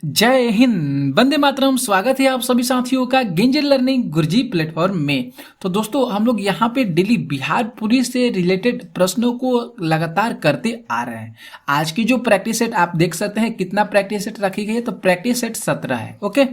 जय हिंद, वंदे मातरम। स्वागत है आप सभी साथियों का गेंजर लर्निंग गुरुजी प्लेटफॉर्म में। तो दोस्तों, हम लोग यहाँ पे डेली बिहार पुलिस से रिलेटेड प्रश्नों को लगातार करते आ रहे हैं। आज की जो प्रैक्टिस सेट आप देख सकते हैं, कितना प्रैक्टिस सेट रखी गई है, तो प्रैक्टिस सेट 17 है। ओके,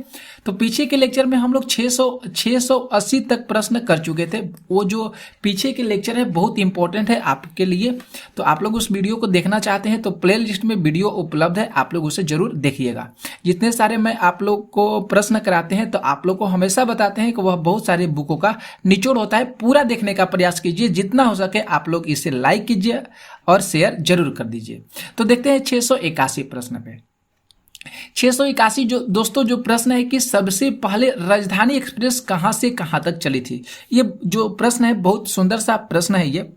तो पीछे के लेक्चर में हम लोग 680 तक प्रश्न कर चुके थे। वो जो पीछे के लेक्चर है बहुत इंपॉर्टेंट है आपके लिए, तो आप लोग उस वीडियो को देखना चाहते हैं तो प्ले लिस्ट में वीडियो उपलब्ध है, आप लोग उसे जरूर देखिएगा। जितने सारे मैं आप लोग को प्रश्न कराते हैं तो आप लोग को हमेशा बताते हैं कि वह बहुत सारे बुकों का निचोड़ होता है। पूरा देखने का प्रयास कीजिए, जितना हो सके आप लोग इसे लाइक कीजिए और शेयर जरूर कर दीजिए। तो देखते हैं 681 प्रश्न पे। 681 जो दोस्तों जो प्रश्न है कि सबसे पहले राजधानी एक्सप्रेस कहां से कहां तक चली थी। ये जो प्रश्न है बहुत सुंदर सा प्रश्न है ये।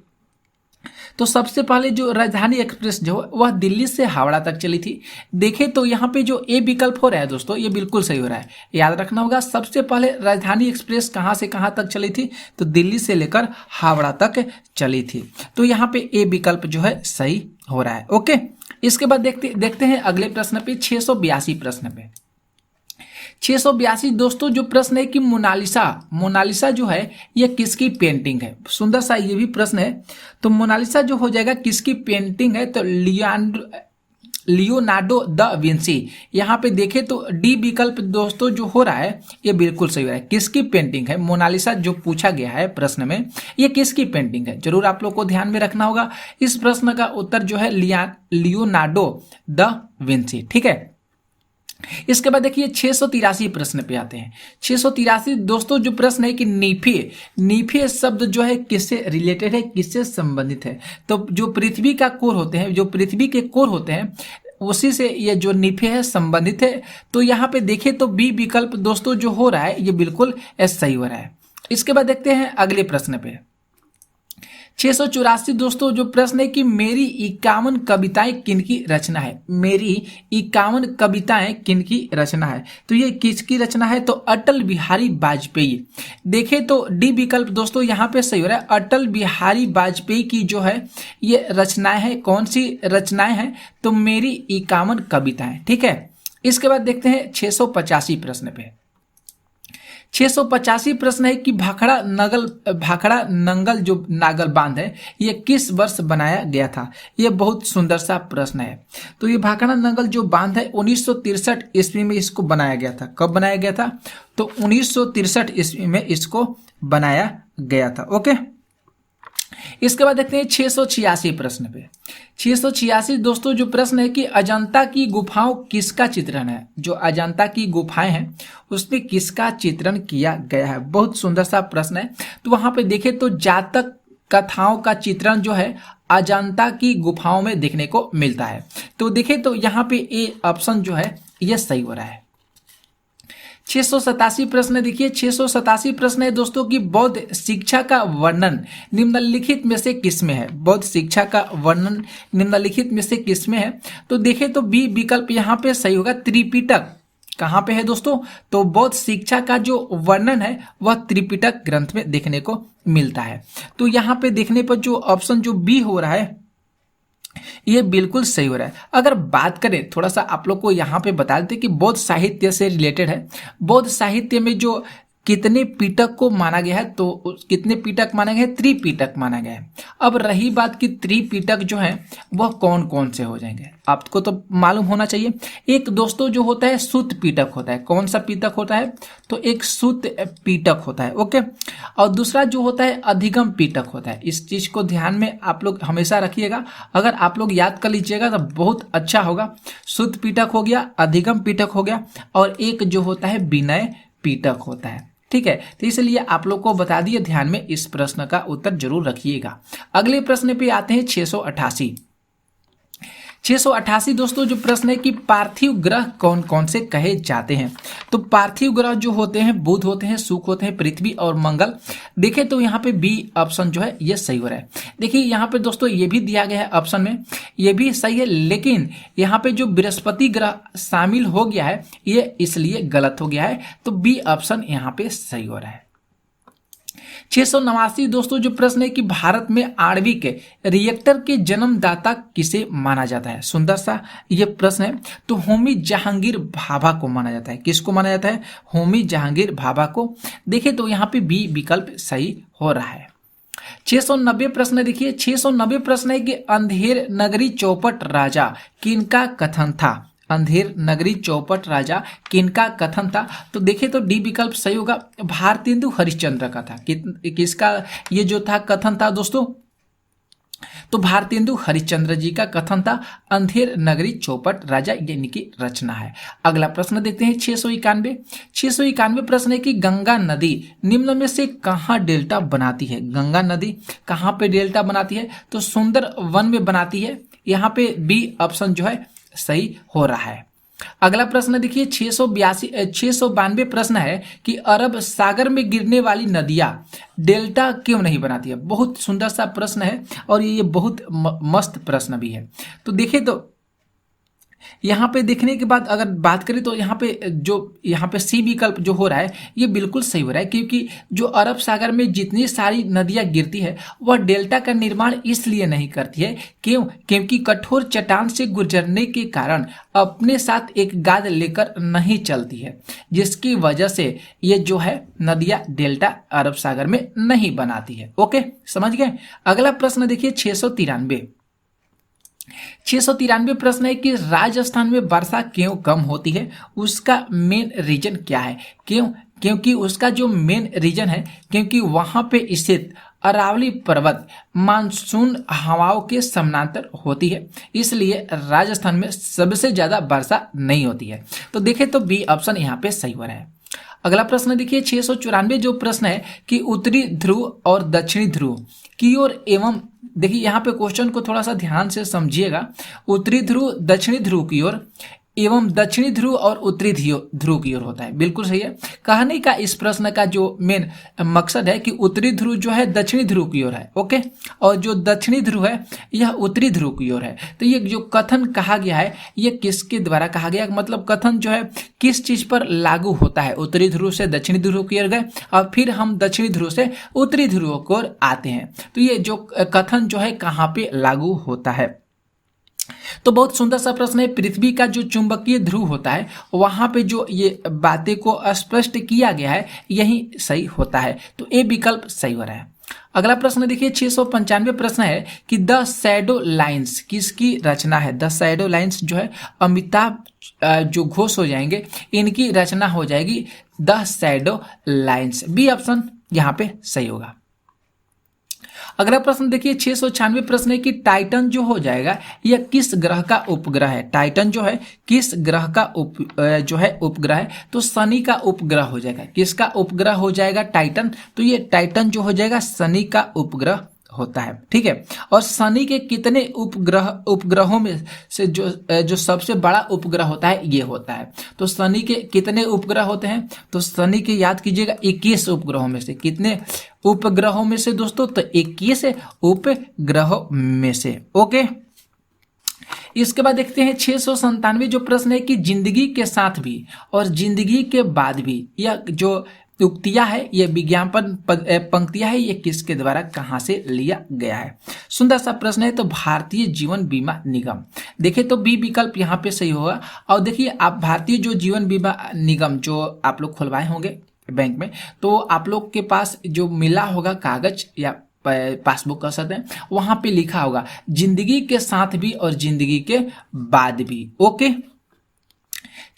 तो सबसे पहले जो राजधानी एक्सप्रेस जो वह दिल्ली से हावड़ा तक चली थी। देखें तो यहाँ पे जो ए विकल्प हो रहा है दोस्तों, ये बिल्कुल सही हो रहा है। याद रखना होगा, सबसे पहले राजधानी एक्सप्रेस कहाँ से कहाँ तक चली थी, तो दिल्ली से लेकर हावड़ा तक चली थी। तो यहाँ पे ए विकल्प जो है सही हो रहा है। ओके, इसके बाद देखते हैं अगले प्रश्न पे, 682 प्रश्न पे। 682 दोस्तों जो प्रश्न है कि मोनालिसा जो है ये किसकी पेंटिंग है। सुंदर सा ये भी प्रश्न है। तो मोनालिसा जो हो जाएगा किसकी पेंटिंग है, तो लियोनार्डो द विंसी। यहाँ पे देखें तो डी विकल्प दोस्तों जो हो रहा है ये बिल्कुल सही हो रहा है। किसकी पेंटिंग है मोनालिसा जो पूछा गया है प्रश्न में, ये किसकी पेंटिंग है, जरूर आप लोग को ध्यान में रखना होगा। इस प्रश्न का उत्तर जो है लियोनार्डो द विंसी। ठीक है, इसके बाद देखिए 683 प्रश्न पे आते हैं। 683 दोस्तों जो प्रश्न है कि नीफे शब्द जो है किससे रिलेटेड है, किससे संबंधित है। तो जो पृथ्वी का कोर होते हैं, जो पृथ्वी के कोर होते हैं, उसी से ये जो नीफे है संबंधित है। तो यहाँ पे देखें तो बी विकल्प दोस्तों जो हो रहा है ये बिल्कुल सही हो रहा है। इसके बाद देखते हैं अगले प्रश्न पे। 684 दोस्तों जो प्रश्न है कि मेरी 51 कविताएं किनकी रचना है। मेरी 51 कविताएं किनकी रचना है, तो ये किसकी रचना है, तो अटल बिहारी वाजपेयी। देखें तो डी विकल्प दोस्तों यहाँ पे सही हो रहा है। अटल बिहारी वाजपेयी की जो है ये रचनाएं हैं। कौन सी रचनाएं हैं, तो मेरी 51 कविताएं। ठीक है, इसके बाद देखते हैं 685 प्रश्न पे। 685 प्रश्न है कि भाखड़ा नंगल जो नागल बांध है ये किस वर्ष बनाया गया था। ये बहुत सुंदर सा प्रश्न है। तो ये भाखड़ा नंगल जो बांध है 1963 ईस्वी में इसको बनाया गया था। कब बनाया गया था, तो 1963 ईस्वी में इसको बनाया गया था। ओके, इसके बाद देखते हैं 686 प्रश्न पे। 686 दोस्तों जो प्रश्न है कि अजंता की गुफाओं किसका चित्रण है। जो अजंता की गुफाएं हैं उसमें किसका चित्रण किया गया है। बहुत सुंदर सा प्रश्न है। तो वहां पे देखें तो जातक कथाओं का चित्रण जो है अजंता की गुफाओं में देखने को मिलता है। तो देखें तो यहाँ पे ए ऑप्शन जो है यह सही हो रहा है। 687 प्रश्न देखिए। 687 प्रश्न है दोस्तों कि बौद्ध शिक्षा का वर्णन निम्नलिखित में से किसमें है। बौद्ध शिक्षा का वर्णन निम्नलिखित में से किसमें है, तो देखें तो बी विकल्प यहाँ पे सही होगा। त्रिपिटक कहाँ पे है दोस्तों, तो बौद्ध शिक्षा का जो वर्णन है वह त्रिपिटक ग्रंथ में देखने को मिलता है। तो यहाँ पे देखने पर जो ऑप्शन जो बी हो रहा है ये बिल्कुल सही हो रहा है। अगर बात करें थोड़ा सा आप लोग को यहाँ पे बता देते कि बौद्ध साहित्य से रिलेटेड है। बौद्ध साहित्य में जो कितने पीटक को माना गया है, तो कितने पीटक माना गया है, त्रिपीटक माना गया है। अब रही बात कि त्रिपीटक जो है वह कौन कौन से हो जाएंगे, आपको तो मालूम होना चाहिए। एक दोस्तों जो होता है सुत पीटक होता है। कौन सा पीटक होता है, तो एक सुत पीटक होता है। ओके, और दूसरा जो होता है अधिगम पीटक होता है। इस चीज को ध्यान में आप लोग हमेशा रखिएगा। अगर आप लोग याद कर लीजिएगा तो बहुत अच्छा होगा। सुत पीटक हो गया, अधिगम पीटक हो गया, और एक जो होता है विनय पीटक होता है। ठीक है, तो इसलिए आप लोग को बता दिए, ध्यान में इस प्रश्न का उत्तर जरूर रखिएगा। अगले प्रश्न पे आते हैं 688। 688 दोस्तों जो प्रश्न है कि पार्थिव ग्रह कौन कौन से कहे जाते हैं। तो पार्थिव ग्रह जो होते हैं बुध होते हैं, शुक्र होते हैं, पृथ्वी और मंगल। देखें तो यहाँ पे बी ऑप्शन जो है ये सही हो रहा है। देखिए यहाँ पे दोस्तों ये भी दिया गया है ऑप्शन में, ये भी सही है, लेकिन यहाँ पे जो बृहस्पति ग्रह शामिल हो गया है ये इसलिए गलत हो गया है। तो बी ऑप्शन यहाँ पे सही हो रहा है। 689 दोस्तों जो प्रश्न है कि भारत में आणविक रिएक्टर के जन्मदाता किसे माना जाता है। सुंदर सा ये प्रश्न है। तो होमी जहांगीर भाभा को माना जाता है। किसको माना जाता है? होमी जहांगीर भाभा को। देखिए तो यहाँ पे बी विकल्प सही हो रहा है। 690 प्रश्न देखिए, 690 प्रश्न है कि अंधेर नगरी चौपट राजा किनका कथन था। अंधेर नगरी चौपट राजा किनका कथन था? तो देखें तो डी विकल्प सही होगा, भारतेंदु हरिश्चंद्र का था। किसका ये जो था कथन था दोस्तों? तो भारतेंदु हरिश्चंद्र जी का कथन था। अंधेर नगरी चौपट राजा ये इनकी रचना है। अगला प्रश्न देखते हैं 691 प्रश्न है कि गंगा नदी निम्न में से कहाँ डेल्टा बनाती है। गंगा नदी कहाँ पे डेल्टा बनाती है? तो सुंदर वन में बनाती है। यहाँ पे बी ऑप्शन जो है सही हो रहा है। अगला प्रश्न देखिए 692 प्रश्न है कि अरब सागर में गिरने वाली नदियां डेल्टा क्यों नहीं बनाती है। बहुत सुंदर सा प्रश्न है और ये बहुत मस्त प्रश्न भी है। तो देखिए तो यहाँ पे देखने के बाद अगर बात करें तो यहाँ पे सी विकल्प जो हो रहा है ये बिल्कुल सही हो रहा है, क्योंकि जो अरब सागर में जितनी सारी नदियाँ गिरती है वह डेल्टा का निर्माण इसलिए नहीं करती है। क्यों? क्योंकि कठोर चट्टान से गुजरने के कारण अपने साथ एक गाद लेकर नहीं चलती है, जिसकी वजह से ये जो है नदियाँ डेल्टा अरब सागर में नहीं बनाती है। ओके, समझ गए। अगला प्रश्न देखिए 693 प्रश्न है कि राजस्थान में वर्षा क्यों कम होती है, उसका मेन रीजन क्या है। क्यों? क्योंकि उसका जो मेन रीजन है क्योंकि वहां पे स्थित अरावली पर्वत मानसून हवाओं के समानांतर होती है, इसलिए राजस्थान में सबसे ज्यादा वर्षा नहीं होती है। तो देखें तो बी ऑप्शन यहाँ पे सही हो रहा है। अगला प्रश्न देखिए 694 जो प्रश्न है कि उत्तरी ध्रुव और दक्षिणी ध्रुव की ओर एवं, देखिए यहाँ पे क्वेश्चन को थोड़ा सा ध्यान से समझिएगा। उत्तरी ध्रुव दक्षिणी ध्रुव की ओर एवं दक्षिणी ध्रुव और उत्तरी ध्रुव की ओर होता है। बिल्कुल सही है। कहने का इस प्रश्न का जो मेन मकसद है कि उत्तरी ध्रुव जो है दक्षिणी ध्रुव की ओर है, ओके, और जो दक्षिणी ध्रुव है यह उत्तरी ध्रुव की ओर है। तो ये जो कथन कहा गया है ये किसके द्वारा कहा गया, मतलब कथन जो है किस चीज पर लागू होता है। उत्तरी ध्रुव से दक्षिणी ध्रुव की ओर गए और फिर हम दक्षिणी ध्रुव से उत्तरी ध्रुव की ओर आते हैं। तो ये जो कथन जो है कहाँ पे लागू होता है। तो बहुत सुंदर सा प्रश्न है। पृथ्वी का जो चुंबकीय ध्रुव होता है वहां पे जो ये बातें को स्पष्ट किया गया है यही सही होता है। तो ए विकल्प सही हो रहा है। अगला प्रश्न देखिए 695 प्रश्न है कि द शैडो लाइन्स किसकी रचना है। द शैडो लाइन्स जो है अमिताभ जो घोष हो जाएंगे इनकी रचना हो जाएगी the shadow lines. B option यहाँ पे सही होगा। अगला प्रश्न देखिए 696 प्रश्न है कि टाइटन जो हो जाएगा यह किस ग्रह का उपग्रह है। टाइटन जो है किस ग्रह का उपग्रह है। तो शनि का उपग्रह हो जाएगा। किसका उपग्रह हो जाएगा टाइटन? तो ये टाइटन जो हो जाएगा शनि का उपग्रह होता है। ठीक है। और शनि के कितने उपग्रहों में से जो सबसे बड़ा उपग्रह होता है ये होता है। तो शनि के कितने उपग्रह होते हैं? तो शनि के याद कीजिएगा 21 उपग्रहों में से। कितने उपग्रहों में से दोस्तों? तो 21 उपग्रहों में से। ओके, इसके बाद देखते हैं 697 जो प्रश्न है कि जिंदगी के साथ भी और जिंदगी के बाद भी यह जो उक्तियां है ये विज्ञापन पंक्तियां है ये किसके द्वारा कहां से लिया गया है। सुंदर सा प्रश्न है। तो भारतीय जीवन बीमा निगम। देखिए तो बी विकल्प यहाँ पे सही होगा। और देखिए आप भारतीय जो जीवन बीमा निगम जो आप लोग खुलवाए होंगे बैंक में, तो आप लोग के पास जो मिला होगा कागज या पासबुक कर सकते हैं, वहां पे लिखा होगा जिंदगी के साथ भी और जिंदगी के बाद भी। ओके,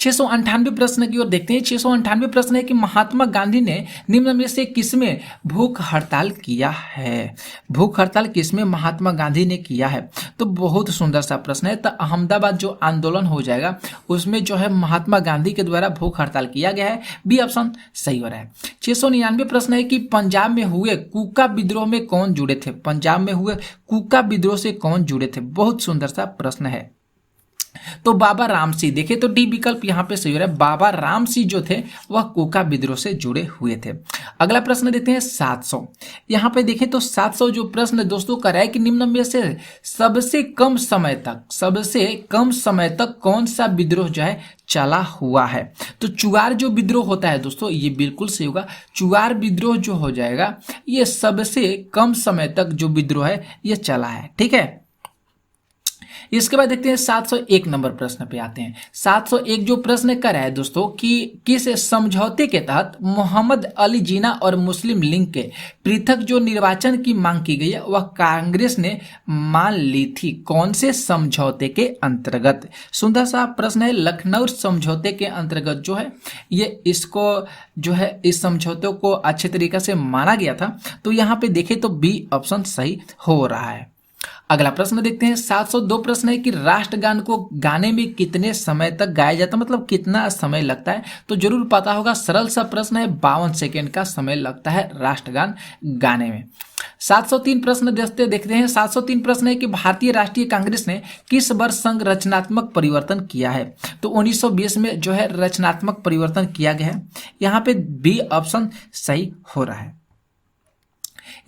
698 प्रश्न की ओर देखते हैं। 698 प्रश्न है कि महात्मा गांधी ने निम्न में से किसमें भूख हड़ताल किया है। भूख हड़ताल किसमें महात्मा गांधी ने किया है? तो बहुत सुंदर सा प्रश्न है। तो अहमदाबाद जो आंदोलन हो जाएगा उसमें जो है महात्मा गांधी के द्वारा भूख हड़ताल किया गया है। बी ऑप्शन सही हो रहा है। 699 प्रश्न है कि पंजाब में हुए कूका विद्रोह में कौन जुड़े थे। पंजाब में हुए कूका विद्रोह से कौन जुड़े थे? बहुत सुंदर सा प्रश्न है। तो बाबा रामसी, देखे तो डी विकल्प यहाँ पे सही हो रहा है। बाबा रामसी जो थे वह कोका विद्रोह से जुड़े हुए थे। अगला प्रश्न देखते हैं 700। यहाँ पे देखें तो 700 जो प्रश्न दोस्तों कर रहा है कि निम्न में से सबसे कम समय तक कौन सा विद्रोह जो है चला हुआ है। तो चुआर जो विद्रोह होता है दोस्तों, ये बिल्कुल सही होगा। चुआर विद्रोह जो हो जाएगा ये सबसे कम समय तक जो विद्रोह है ये चला है। ठीक है, इसके बाद देखते हैं 701 नंबर प्रश्न पे आते हैं। 701 जो प्रश्न कर रहा है दोस्तों कि किस समझौते के तहत मोहम्मद अली जिन्ना और मुस्लिम लीग के पृथक जो निर्वाचन की मांग की गई है वह कांग्रेस ने मान ली थी, कौन से समझौते के अंतर्गत। सुंदर सा प्रश्न है। लखनऊ समझौते के अंतर्गत जो है ये इसको जो है इस समझौते को अच्छे तरीके से माना गया था। तो यहाँ पे देखें तो बी ऑप्शन सही हो रहा है। अगला प्रश्न देखते हैं 702 प्रश्न है कि राष्ट्रगान को गाने में कितने समय तक गाया जाता है, मतलब कितना समय लगता है। तो जरूर पता होगा, सरल सा प्रश्न है, 52 सेकेंड का समय लगता है राष्ट्रगान गाने में। 703 प्रश्न देखते हैं। 703 प्रश्न है कि भारतीय राष्ट्रीय कांग्रेस ने किस वर्ष संघ रचनात्मक परिवर्तन किया है। तो 1920 में जो है रचनात्मक परिवर्तन किया गया है। यहाँ पे बी ऑप्शन सही हो रहा है।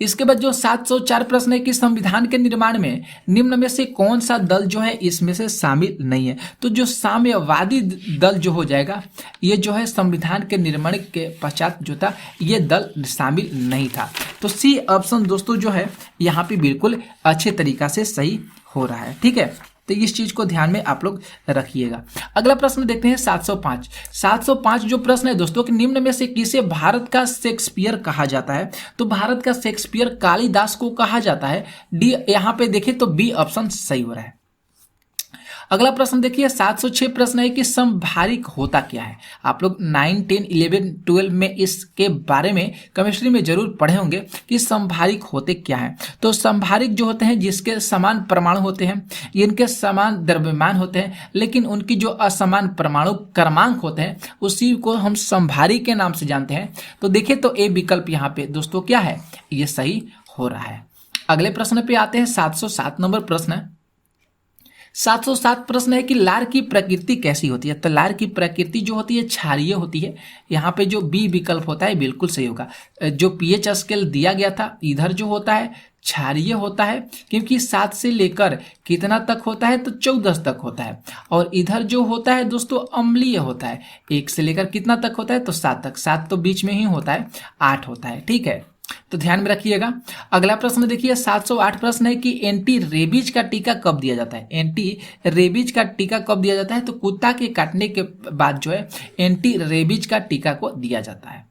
इसके बाद जो 704 प्रश्न है कि संविधान के निर्माण में निम्न में से कौन सा दल जो है इसमें से शामिल नहीं है। तो जो साम्यवादी दल जो हो जाएगा ये जो है संविधान के निर्माण के पश्चात जो था ये दल शामिल नहीं था। तो सी ऑप्शन दोस्तों जो है यहाँ पे बिल्कुल अच्छे तरीका से सही हो रहा है। ठीक है, तो इस चीज को ध्यान में आप लोग रखिएगा। अगला प्रश्न देखते हैं 705। 705 जो प्रश्न है दोस्तों कि निम्न में से किसे भारत का शेक्सपियर कहा जाता है। तो भारत का शेक्सपियर कालिदास को कहा जाता है। डी यहाँ पे देखें तो बी ऑप्शन सही हो रहा है। अगला प्रश्न देखिए 706 प्रश्न है कि समभारिक होता क्या है। आप लोग 9, 10, 11, 12 में इसके बारे में केमिस्ट्री में जरूर पढ़े होंगे कि समभारिक होते क्या है। तो समभारिक जो होते हैं जिसके समान परमाणु होते हैं, इनके समान द्रव्यमान होते हैं, लेकिन उनकी जो असमान परमाणु क्रमांक होते हैं उसी को हम समभारिक के नाम से जानते हैं। तो देखिए तो ए विकल्प यहाँ पे दोस्तों क्या है, ये सही हो रहा है। अगले प्रश्न पे आते हैं 707 नंबर प्रश्न। 707 प्रश्न है कि लार की प्रकृति कैसी होती है। तो लार की प्रकृति जो होती है क्षारीय होती है। यहाँ पे जो बी विकल्प होता है बिल्कुल सही होगा। जो पीएच स्केल दिया गया था इधर जो होता है क्षारीय होता है, क्योंकि 7 से लेकर कितना तक होता है तो 14 तक होता है। और इधर जो होता है दोस्तों अम्लीय होता है, 1 से लेकर कितना तक होता है तो 7 तक। 7 तो बीच में ही होता है, 8 होता है। ठीक है, तो ध्यान में रखिएगा। अगला प्रश्न देखिए 708 प्रश्न है कि एंटी रेबीज का टीका कब दिया जाता है। एंटी रेबीज का टीका कब दिया जाता है। तो कुत्ता के काटने के बाद जो है एंटी रेबीज का टीका को दिया जाता है।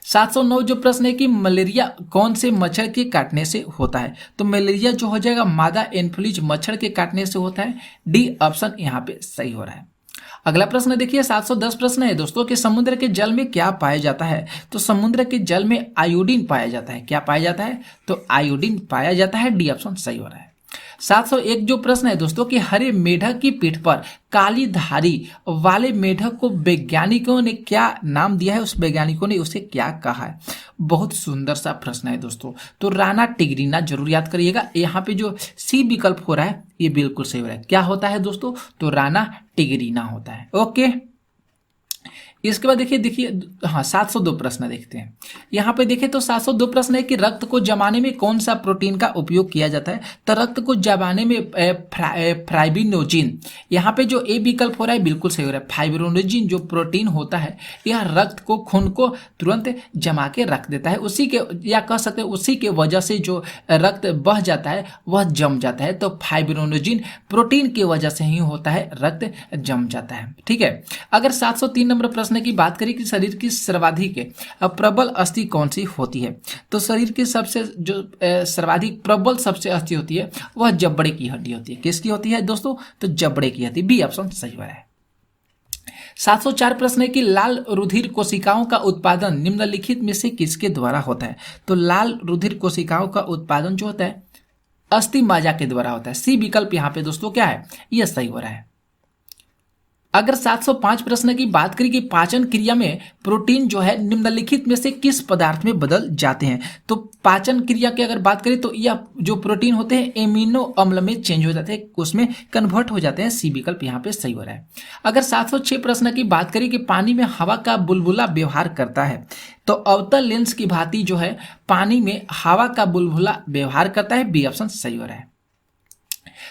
709 जो प्रश्न है कि मलेरिया कौन से मच्छर के काटने से होता है। तो मलेरिया जो हो जाएगा मादा एनफ्लूएंजा मच्छर के काटने से होता है। डी ऑप्शन यहाँ पे सही हो रहा है। अगला प्रश्न देखिए 710 प्रश्न है दोस्तों कि समुद्र के जल में क्या पाया जाता है। तो समुद्र के जल में आयोडीन पाया जाता है। क्या पाया जाता है तो आयोडीन पाया जाता है। डी ऑप्शन सही हो रहा है। 701 जो प्रश्न है दोस्तों कि हरे मेढक की पीठ पर काली धारी वाले मेढक को वैज्ञानिकों ने क्या नाम दिया है, उस वैज्ञानिकों ने उसे क्या कहा है। बहुत सुंदर सा प्रश्न है दोस्तों। तो राना टिगरीना जरूर याद करिएगा। यहाँ पे जो सी विकल्प हो रहा है ये बिल्कुल सही हो रहा है। क्या होता है दोस्तों तो राना टिगरीना होता है। ओके, इसके बाद देखिए हाँ 702 प्रश्न देखते हैं। यहाँ पे देखें तो 702 प्रश्न है कि रक्त को जमाने में कौन सा प्रोटीन का उपयोग किया जाता है। तो रक्त को जमाने में फाइब्रिनोजिन, यहाँ पे जो ए विकल्प हो रहा है बिल्कुल सही हो रहा है। फाइब्रिनोजिन जो प्रोटीन होता है यह रक्त को खून को तुरंत जमा के रख देता है। उसी के या कह सकते हैं उसी के वजह से जो रक्त बह जाता है वह जम जाता है। तो फाइब्रिनोजिन प्रोटीन की वजह से ही होता है, रक्त जम जाता है। ठीक है, अगर 703 नंबर प्रश्न की बात करें कि शरीर की सर्वाधिक प्रबल अस्थि कौन सी होती है। तो शरीर की सबसे जो सर्वाधिक प्रबल सबसे अस्थि होती है वह जबड़े की हड्डी होती है। किसकी होती है दोस्तों तो जबड़े की हड्डी। बी ऑप्शन सही है। 704 प्रश्न है कि लाल रुधिर कोशिकाओं का उत्पादन निम्नलिखित में से किसके द्वारा होता है। तो लाल रुधिर कोशिकाओं का उत्पादन जो होता है अस्थि मज्जा के द्वारा होता है। सी विकल्प यहाँ पे दोस्तों क्या है, यह सही हो रहा है। अगर 705 प्रश्न की बात करें कि पाचन क्रिया में प्रोटीन जो है निम्नलिखित में से किस पदार्थ में बदल जाते हैं, तो पाचन क्रिया की अगर बात करें तो यह जो प्रोटीन होते हैं एमिनो अम्ल में चेंज हो जाते हैं, उसमें कन्वर्ट हो जाते हैं। सी विकल्प यहाँ पे सही हो रहा है। अगर 706 प्रश्न की बात करें कि पानी में हवा का बुलबुला व्यवहार करता है, तो अवतल लेंस की भांति जो है पानी में हवा का बुलबुला व्यवहार करता है। बी ऑप्शन सही हो रहा है।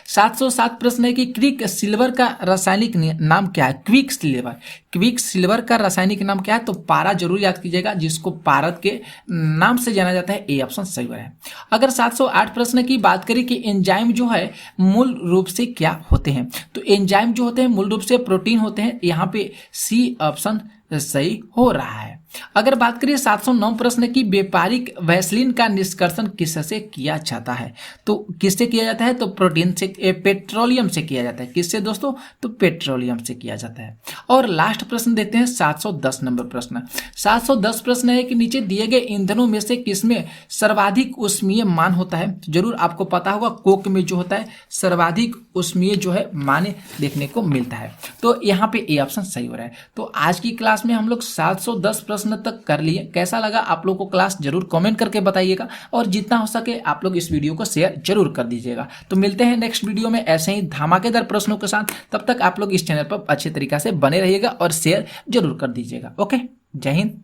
707 प्रश्न है कि क्विक सिल्वर का रासायनिक नाम क्या है। क्विक सिल्वर का रासायनिक नाम क्या है, तो पारा जरूर याद कीजिएगा, जिसको पारद के नाम से जाना जाता है। ए ऑप्शन सही हो रहा है। अगर 708 प्रश्न की बात करें कि एंजाइम जो है मूल रूप से क्या होते हैं, तो एंजाइम जो होते हैं मूल रूप से प्रोटीन होते हैं। यहाँ पे सी ऑप्शन सही हो रहा है। अगर बात करिए 709 प्रश्न की व्यापारिक वैसलीन का निष्कर्षण किससे किया जाता है, तो किससे किया जाता है, तो प्रोटीन से, पेट्रोलियम से किया जाता है। किससे दोस्तों, तो पेट्रोलियम से किया जाता है। और लास्ट प्रश्न देते हैं 710 नंबर प्रश्न। 710 प्रश्न है कि नीचे दिए गए ईंधनों में से किसमें सर्वाधिक ऊष्मीय मान होता है। जरूर आपको पता होगा कोक में जो होता है सर्वाधिक ऊष्मीय जो है मान देखने को मिलता है। तो यहाँ पे ए ऑप्शन सही हो रहा है। तो आज की क्लास में हम लोग 710 प्रश्न तक कर लिए। कैसा लगा आप लोग को क्लास जरूर कमेंट करके बताइएगा, और जितना हो सके आप लोग इस वीडियो को शेयर जरूर कर दीजिएगा। तो मिलते हैं नेक्स्ट वीडियो में ऐसे ही धमाकेदार प्रश्नों के साथ। तब तक आप लोग इस चैनल पर अच्छे तरीके से बने रहिएगा और शेयर जरूर कर दीजिएगा। ओके, जय हिंद।